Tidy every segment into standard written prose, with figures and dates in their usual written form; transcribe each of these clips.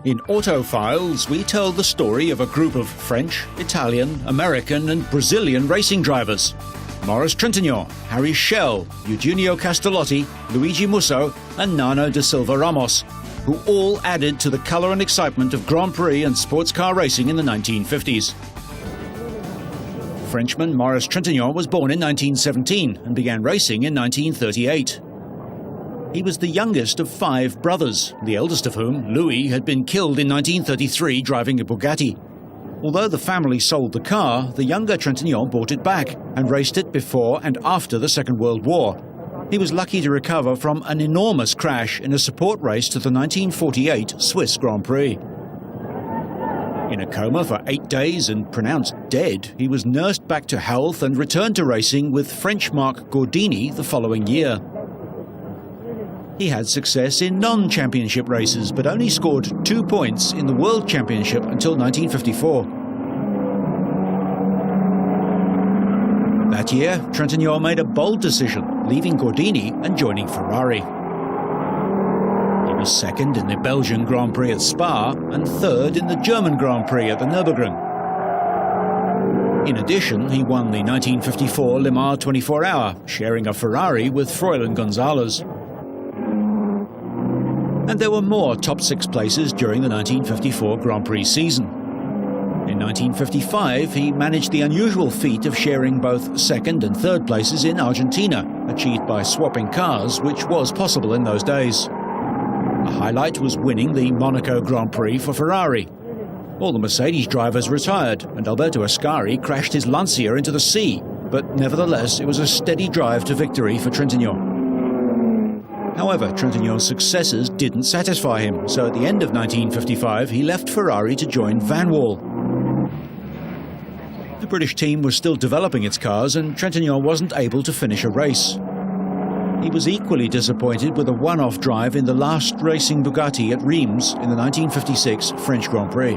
In Autofiles, we tell the story of a group of French, Italian, American and Brazilian racing drivers. Maurice Trintignant, Harry Schell, Eugenio Castellotti, Luigi Musso and Nano da Silva Ramos, who all added to the colour and excitement of Grand Prix and sports car racing in the 1950s. Frenchman Maurice Trintignant was born in 1917 and began racing in 1938. He was the youngest of 5 brothers, the eldest of whom, Louis, had been killed in 1933 driving a Bugatti. Although the family sold the car, the younger Trintignant bought it back and raced it before and after the Second World War. He was lucky to recover from an enormous crash in a support race to the 1948 Swiss Grand Prix. In a coma for 8 days and pronounced dead, he was nursed back to health and returned to racing with French Marc Gordini the following year. He had success in non-championship races, but only scored 2 points in the World Championship until 1954. That year, Trintignant made a bold decision, leaving Gordini and joining Ferrari. He was second in the Belgian Grand Prix at Spa and third in the German Grand Prix at the Nürburgring. In addition, he won the 1954 Le Mans 24-hour, sharing a Ferrari with Froilan Gonzalez. And there were more top 6 places during the 1954 Grand Prix season. In 1955, he managed the unusual feat of sharing both second and third places in Argentina, achieved by swapping cars, which was possible in those days. A highlight was winning the Monaco Grand Prix for Ferrari. All the Mercedes drivers retired, and Alberto Ascari crashed his Lancia into the sea, but nevertheless it was a steady drive to victory for Trintignant. However, Trintignant's successes didn't satisfy him, so at the end of 1955 he left Ferrari to join Vanwall. The British team was still developing its cars and Trintignant wasn't able to finish a race. He was equally disappointed with a one-off drive in the last racing Bugatti at Reims in the 1956 French Grand Prix.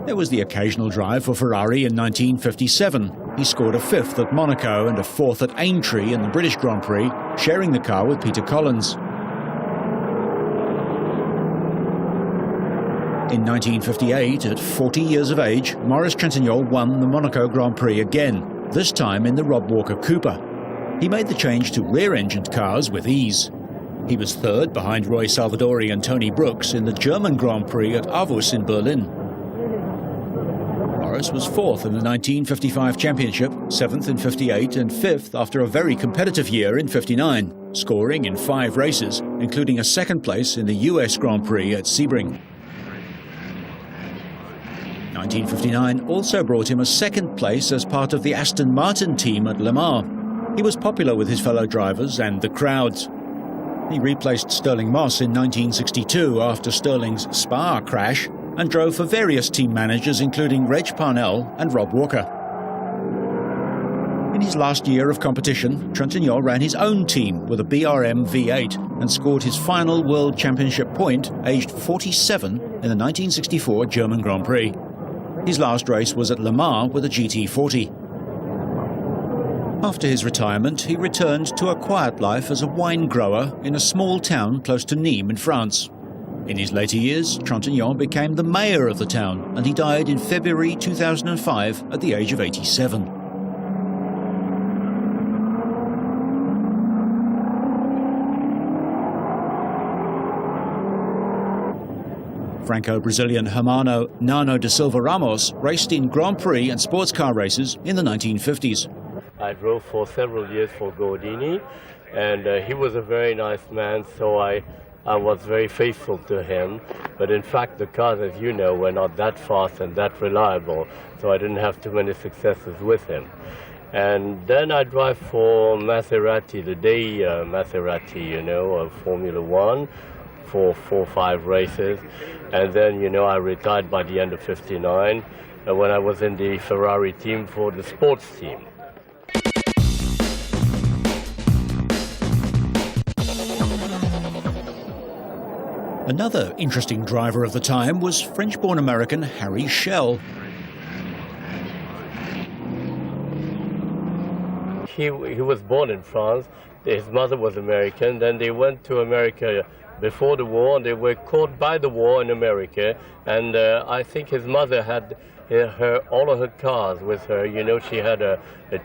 There was the occasional drive for Ferrari in 1957. He scored a 5th at Monaco and a 4th at Aintree in the British Grand Prix, sharing the car with Peter Collins. In 1958, at 40 years of age, Maurice Trintignant won the Monaco Grand Prix again, this time in the Rob Walker Cooper. He made the change to rear-engined cars with ease. He was third behind Roy Salvadori and Tony Brooks in the German Grand Prix at Avus in Berlin. Maurice was 4th in the 1955 championship, 7th in 58 and 5th after a very competitive year in 59, scoring in 5 races, including a 2nd place in the US Grand Prix at Sebring. 1959 also brought him a 2nd place as part of the Aston Martin team at Le Mans. He was popular with his fellow drivers and the crowds. He replaced Stirling Moss in 1962 after Stirling's Spa crash and drove for various team managers including Reg Parnell and Rob Walker. In his last year of competition, Trintignant ran his own team with a BRM V8 and scored his final World Championship point, aged 47, in the 1964 German Grand Prix. His last race was at Le Mans with a GT40. After his retirement, he returned to a quiet life as a wine grower in a small town close to Nîmes in France. In his later years, Trintignant became the mayor of the town, and he died in February 2005 at the age of 87. Franco-Brazilian Hermano Nano da Silva Ramos raced in Grand Prix and sports car races in the 1950s. I drove for several years for Gordini, and he was a very nice man, so I was very faithful to him. But in fact, the cars, as you know, were not that fast and that reliable, so I didn't have too many successes with him. And then I drive for Maserati, the day Maserati, you know, of Formula One, for 4 or 5 races. And then, you know, I retired by the end of 59 when I was in the Ferrari team for the sports team. Another interesting driver of the time was French-born American Harry Schell. He was born in France. His mother was American. Then they went to America before the war, and they were caught by the war in America. And I think his mother had all of her cars with her. You know, she had a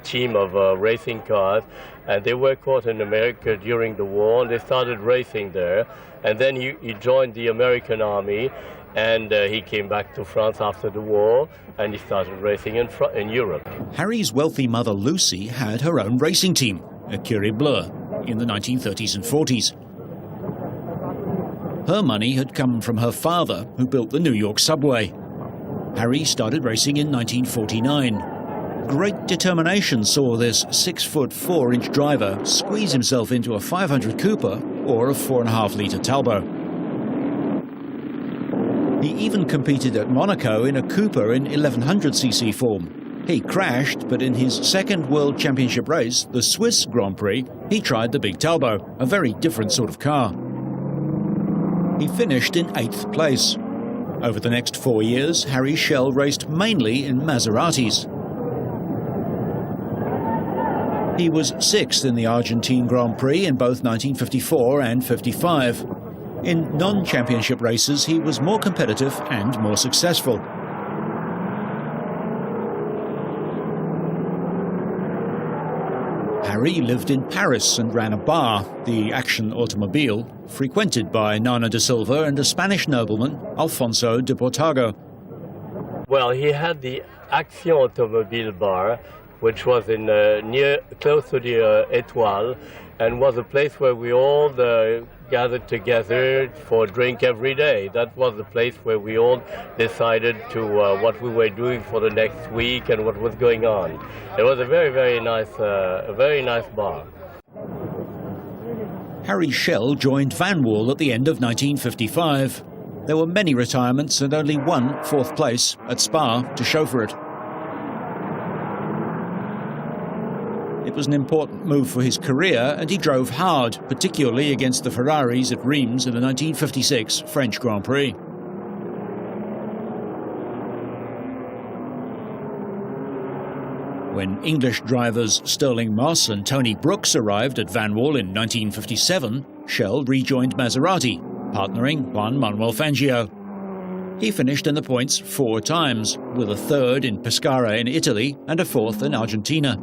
team of racing cars, and they were caught in America during the war, and they started racing there. And then he joined the American Army, and he came back to France after the war, and he started racing in Europe. Harry's wealthy mother Lucy had her own racing team, Écurie Bleue, in the 1930s and 40s. Her money had come from her father, who built the New York subway. Harry started racing in 1949. Great determination saw this 6'4" driver squeeze himself into a 500 Cooper or a 4.5-litre Talbot. He even competed at Monaco in a Cooper in 1100cc form. He crashed, but in his second World Championship race, the Swiss Grand Prix, he tried the big Talbot, a very different sort of car. He finished in 8th place. Over the next 4 years, Harry Schell raced mainly in Maseratis. He was 6th in the Argentine Grand Prix in both 1954 and 55. In non-championship races, he was more competitive and more successful. Harry lived in Paris and ran a bar, the Action Automobile, frequented by Nana da Silva and a Spanish nobleman, Alfonso de Portago. Well, he had the Action Automobile bar, which was in close to the Étoile, and was a place where we all gathered together for a drink every day. That was the place where we all decided to what we were doing for the next week and what was going on. It was a very nice bar. Harry Schell joined Van Wall at the end of 1955. There were many retirements and only one 4th place at Spa to show for it. It was an important move for his career, and he drove hard, particularly against the Ferraris at Reims in the 1956 French Grand Prix. When English drivers Sterling Moss and Tony Brooks arrived at Van Wall in 1957, Schell rejoined Maserati, partnering Juan Manuel Fangio. He finished in the points 4 times, with a 3rd in Pescara in Italy and a 4th in Argentina.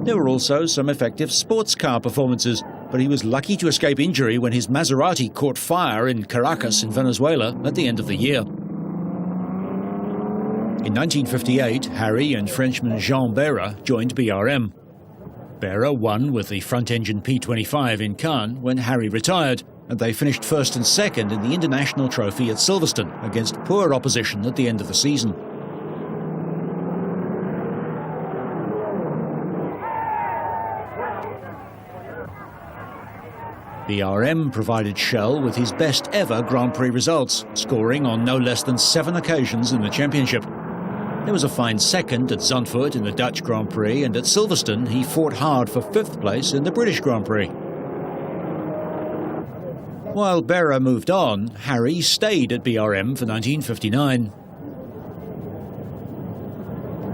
There were also some effective sports car performances, but he was lucky to escape injury when his Maserati caught fire in Caracas in Venezuela at the end of the year. In 1958, Harry and Frenchman Jean Béra joined BRM. Béra won with the front-engine P25 in Cannes when Harry retired, and they finished 1st and 2nd in the International Trophy at Silverstone against poor opposition at the end of the season. BRM provided Schell with his best ever Grand Prix results, scoring on no less than 7 occasions in the championship. There was a fine 2nd at Zandvoort in the Dutch Grand Prix, and at Silverstone he fought hard for 5th place in the British Grand Prix. While Béra moved on, Harry stayed at BRM for 1959.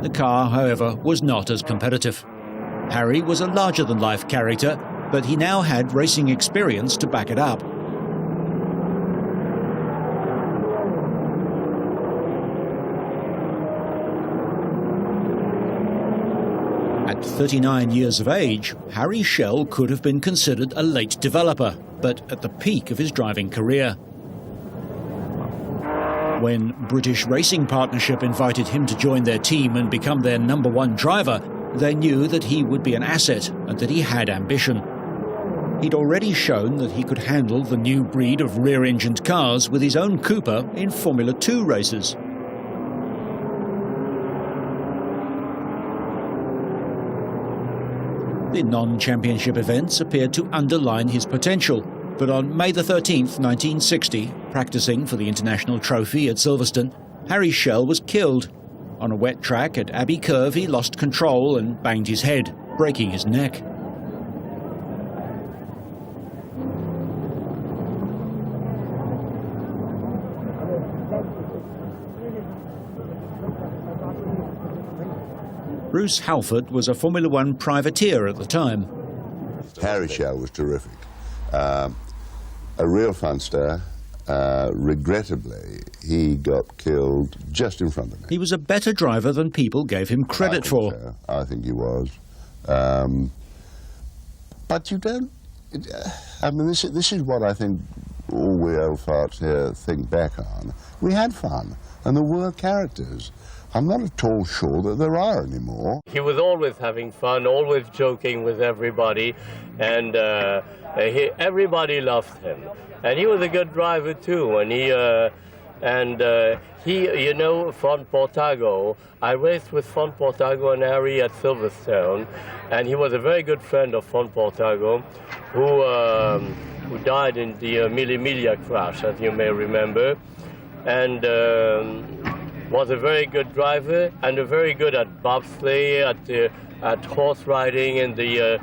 The car, however, was not as competitive. Harry was a larger-than-life character, but he now had racing experience to back it up. At 39 years of age, Harry Schell could have been considered a late developer, but at the peak of his driving career. When British Racing Partnership invited him to join their team and become their #1 driver, they knew that he would be an asset and that he had ambition. He'd already shown that he could handle the new breed of rear-engined cars with his own Cooper in Formula 2 races. The non-championship events appeared to underline his potential, but on May the 13th, 1960, practicing for the International Trophy at Silverstone, Harry Schell was killed. On a wet track at Abbey Curve, he lost control and banged his head, breaking his neck. Bruce Halford was a Formula One privateer at the time. Harry Schell was terrific. a real funster. Regrettably, he got killed just in front of me. He was a better driver than people gave him credit for. So. I think he was. But you don't... I mean, this is what I think all we old farts here think back on. We had fun, and there were characters. I'm not at all sure that there are anymore. He was always having fun, always joking with everybody, and everybody loved him. And he was a good driver too, and he, you know, Fon Portago, I raced with Fon Portago and Harry at Silverstone, and he was a very good friend of Fon Portago, who died in the Mille Miglia crash, as you may remember, and was a very good driver and very good at bobsleigh, at horse riding in the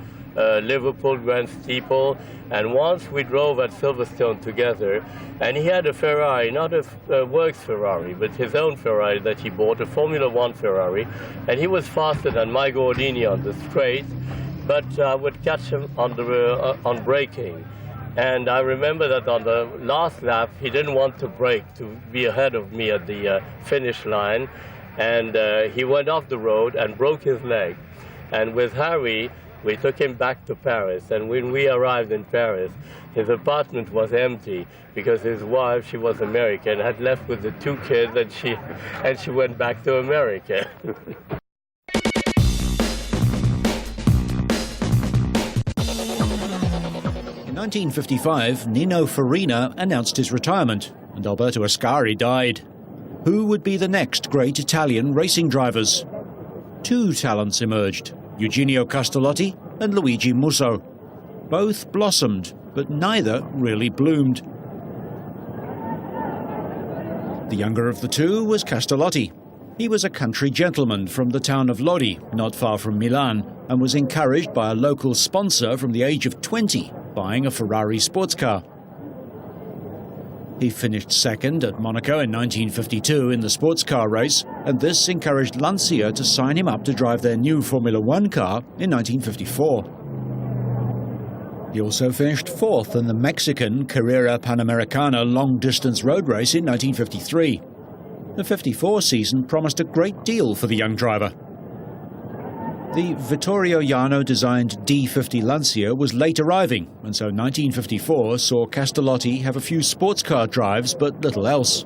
Liverpool Grand Steeple. And once we drove at Silverstone together, and he had a Ferrari, not a works Ferrari, but his own Ferrari that he bought, a Formula One Ferrari, and he was faster than my Gordini on the straight, but I would catch him on braking. And I remember that on the last lap, he didn't want to brake to be ahead of me at the finish line, and he went off the road and broke his leg. And with Harry, we took him back to Paris, and when we arrived in Paris, his apartment was empty because his wife, she was American, had left with the 2 kids, and she went back to America. In 1955, Nino Farina announced his retirement, and Alberto Ascari died. Who would be the next great Italian racing drivers? 2 talents emerged. Eugenio Castellotti and Luigi Musso. Both blossomed, but neither really bloomed. The younger of the 2 was Castellotti. He was a country gentleman from the town of Lodi, not far from Milan, and was encouraged by a local sponsor from the age of 20, buying a Ferrari sports car. He finished second at Monaco in 1952 in the sports car race, and this encouraged Lancia to sign him up to drive their new Formula One car in 1954. He also finished 4th in the Mexican Carrera Panamericana long-distance road race in 1953. The 54 season promised a great deal for the young driver. The Vittorio Jano-designed D50 Lancia was late arriving, and so 1954 saw Castellotti have a few sports car drives but little else.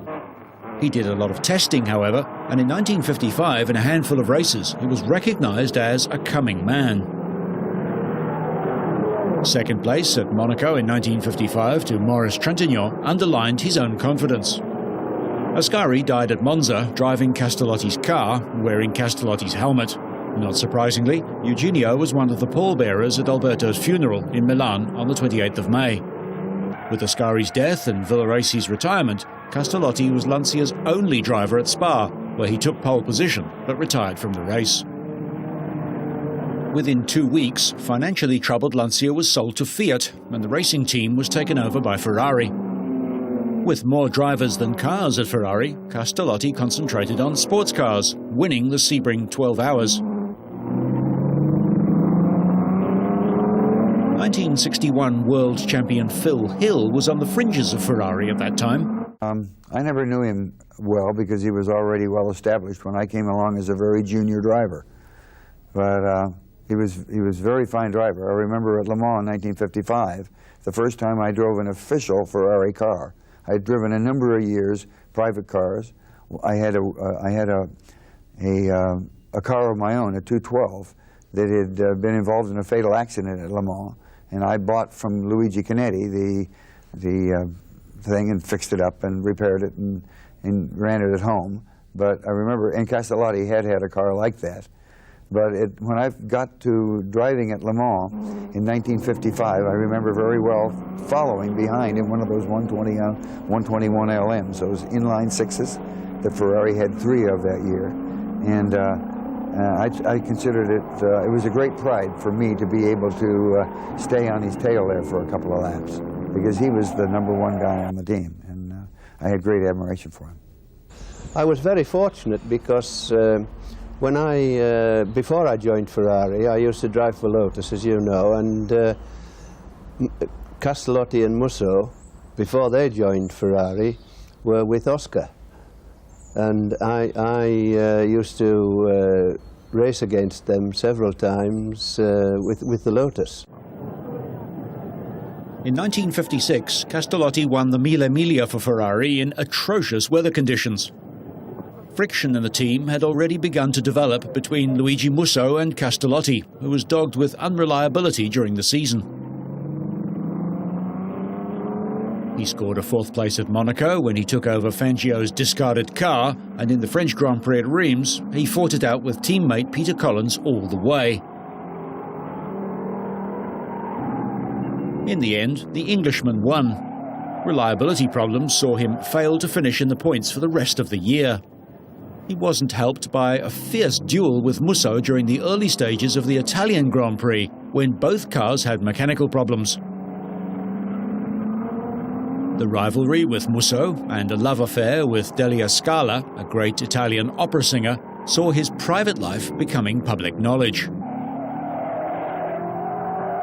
He did a lot of testing, however, and in 1955, in a handful of races, he was recognized as a coming man. Second place at Monaco in 1955 to Maurice Trintignant underlined his own confidence. Ascari died at Monza, driving Castellotti's car, wearing Castellotti's helmet. Not surprisingly, Eugenio was one of the pallbearers at Alberto's funeral in Milan on the 28th of May. With Ascari's death and Villaresi's retirement, Castellotti was Lancia's only driver at Spa, where he took pole position but retired from the race. Within 2 weeks, financially troubled Lancia was sold to Fiat, and the racing team was taken over by Ferrari. With more drivers than cars at Ferrari, Castellotti concentrated on sports cars, winning the Sebring 12 Hours. 1961 world champion Phil Hill was on the fringes of Ferrari at that time. I never knew him well because he was already well established when I came along as a very junior driver. But he was a very fine driver. I remember at Le Mans in 1955, the first time I drove an official Ferrari car. I had driven a number of years private cars. I had a car of my own, a 212, that had been involved in a fatal accident at Le Mans. And I bought from Luigi Canetti the thing and fixed it up and repaired it and ran it at home. But I remember, and Castellotti had a car like that. But when I got to driving at Le Mans in 1955, I remember very well following behind in one of those 121 LMs, those inline sixes that Ferrari had 3 of that year. And I considered it was a great pride for me to be able to stay on his tail there for a couple of laps, because he was the #1 guy on the team, and I had great admiration for him. I was very fortunate because when before I joined Ferrari, I used to drive for Lotus, as you know, and Castellotti and Musso before they joined Ferrari were with Oscar. And I used to race against them several times with the Lotus. In 1956, Castellotti won the Mille Miglia for Ferrari in atrocious weather conditions. Friction in the team had already begun to develop between Luigi Musso and Castellotti, who was dogged with unreliability during the season. He scored a 4th place at Monaco when he took over Fangio's discarded car, and in the French Grand Prix at Reims, he fought it out with teammate Peter Collins all the way. In the end, the Englishman won. Reliability problems saw him fail to finish in the points for the rest of the year. He wasn't helped by a fierce duel with Musso during the early stages of the Italian Grand Prix, when both cars had mechanical problems. The rivalry with Musso and a love affair with Delia Scala, a great Italian opera singer, saw his private life becoming public knowledge.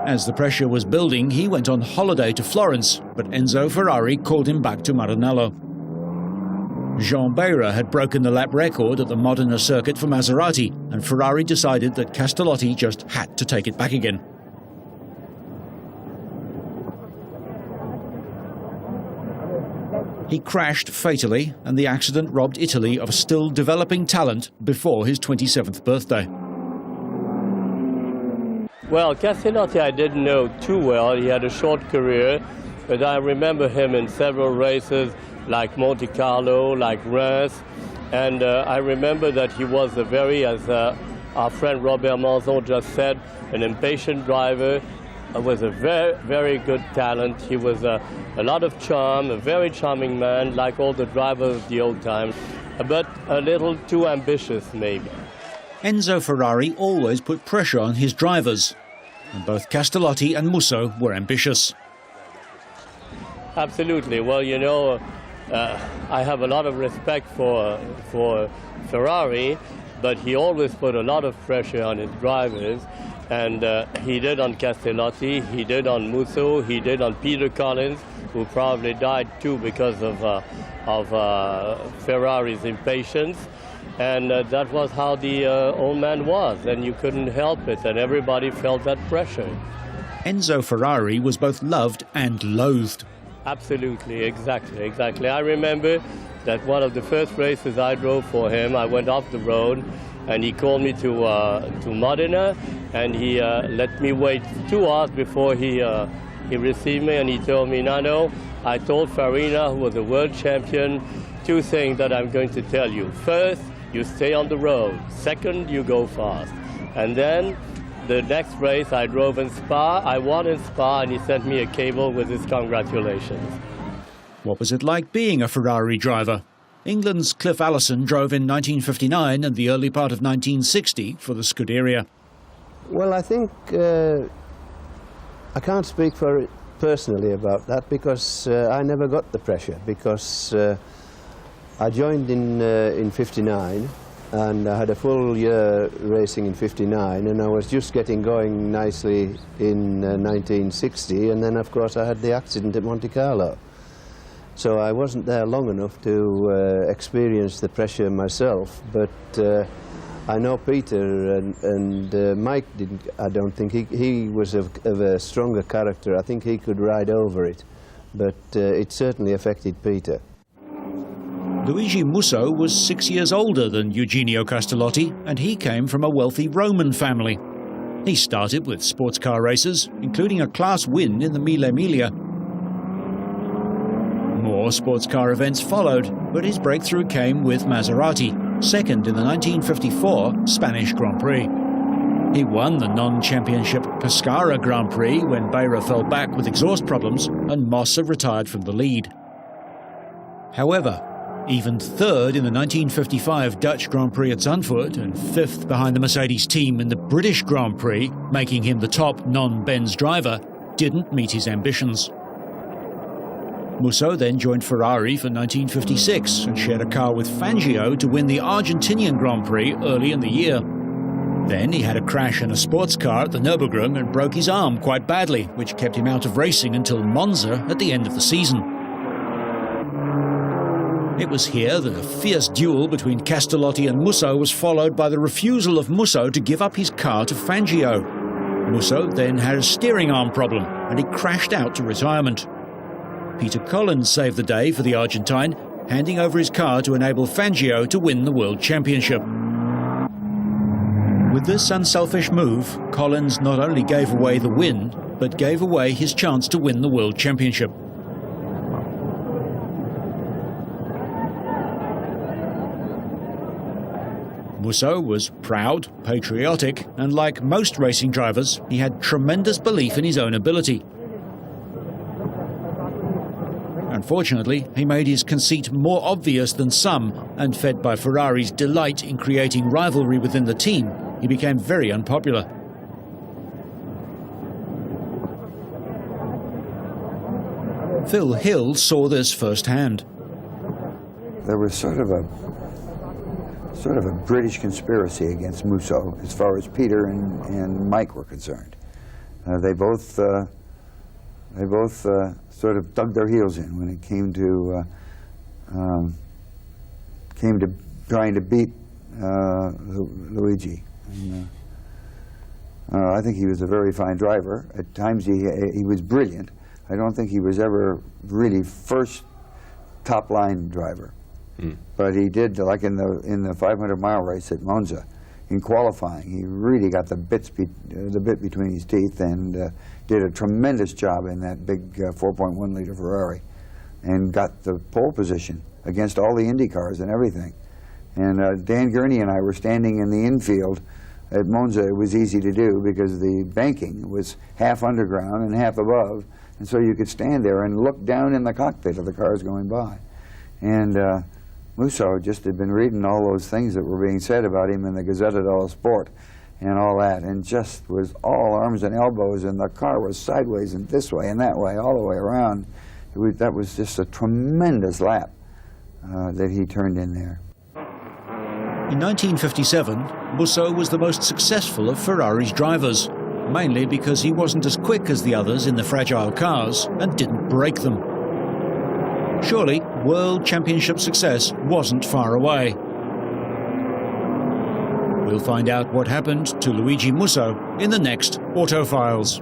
As the pressure was building, he went on holiday to Florence, but Enzo Ferrari called him back to Maranello. Jean Beira had broken the lap record at the Modena circuit for Maserati, and Ferrari decided that Castellotti just had to take it back again. He crashed fatally, and the accident robbed Italy of a still developing talent before his 27th birthday. Well, Castellotti I didn't know too well. He had a short career, but I remember him in several races like Monte Carlo, like Reims, and I remember that he was a very, as our friend Robert Manzon just said, an impatient driver. Was a very, very good talent. He was a lot of charm, a very charming man, like all the drivers of the old times, but a little too ambitious, maybe. Enzo Ferrari always put pressure on his drivers, and both Castellotti and Musso were ambitious. Absolutely. Well, you know, I have a lot of respect for Ferrari, but he always put a lot of pressure on his drivers. And he did on Castellotti, he did on Musso, he did on Peter Collins, who probably died too because of Ferrari's impatience. And that was how the old man was, and you couldn't help it, and everybody felt that pressure. Enzo Ferrari was both loved and loathed. Absolutely, exactly. I remember that one of the first races I drove for him, I went off the road, and he called me to Modena, and he let me wait 2 hours before he received me, and he told me, Nano, I told Farina, who was a world champion, 2 things that I'm going to tell you. First, you stay on the road. Second, you go fast. And then the next race I drove in Spa, I won in Spa, and he sent me a cable with his congratulations. What was it like being a Ferrari driver? England's Cliff Allison drove in 1959 and the early part of 1960 for the Scuderia. Well, I think I can't speak for personally about that because I never got the pressure, because I joined in 59 and I had a full year racing in 59, and I was just getting going nicely in 1960, and then of course I had the accident at Monte Carlo. So I wasn't there long enough to experience the pressure myself, but I know Peter and Mike didn't. I don't think he was of a stronger character. I think he could ride over it, but it certainly affected Peter. Luigi Musso was 6 years older than Eugenio Castellotti, and he came from a wealthy Roman family. He started with sports car races, including a class win in the Mille Miglia. More sports car events followed, but his breakthrough came with Maserati, second in the 1954 Spanish Grand Prix. He won the non-championship Pescara Grand Prix when Beira fell back with exhaust problems and Mossa retired from the lead. However, even third in the 1955 Dutch Grand Prix at Zandvoort and fifth behind the Mercedes team in the British Grand Prix, making him the top non-Benz driver, didn't meet his ambitions. Musso then joined Ferrari for 1956 and shared a car with Fangio to win the Argentinian Grand Prix early in the year. Then he had a crash in a sports car at the Nürburgring and broke his arm quite badly, which kept him out of racing until Monza at the end of the season. It was here that a fierce duel between Castellotti and Musso was followed by the refusal of Musso to give up his car to Fangio. Musso then had a steering arm problem and he crashed out to retirement. Peter Collins saved the day for the Argentine, handing over his car to enable Fangio to win the World Championship. With this unselfish move, Collins not only gave away the win, but gave away his chance to win the World Championship. Musso was proud, patriotic, and like most racing drivers, he had tremendous belief in his own ability. Unfortunately, he made his conceit more obvious than some, and fed by Ferrari's delight in creating rivalry within the team, he became very unpopular. Phil Hill saw this firsthand. There was sort of a British conspiracy against Musso as far as Peter and Mike were concerned. They both sort of dug their heels in when it came to trying to beat Luigi. And, I think he was a very fine driver. At times he was brilliant. I don't think he was ever really first top-line driver. But he did, like in the 500-mile race at Monza, in qualifying, he really got the bit between his teeth and did a tremendous job in that big 4.1-liter Ferrari, and got the pole position against all the Indy cars and everything. And Dan Gurney and I were standing in the infield at Monza. It was easy to do because the banking was half underground and half above, and so you could stand there and look down in the cockpit of the cars going by. And Musso just had been reading all those things that were being said about him in the Gazzetta dello Sport and all that, and just was all arms and elbows, and the car was sideways and this way and that way, all the way around. That was just a tremendous lap that he turned in there. In 1957, Musso was the most successful of Ferrari's drivers, mainly because he wasn't as quick as the others in the fragile cars and didn't break them. Surely, World Championship success wasn't far away. We'll find out what happened to Luigi Musso in the next Autofiles.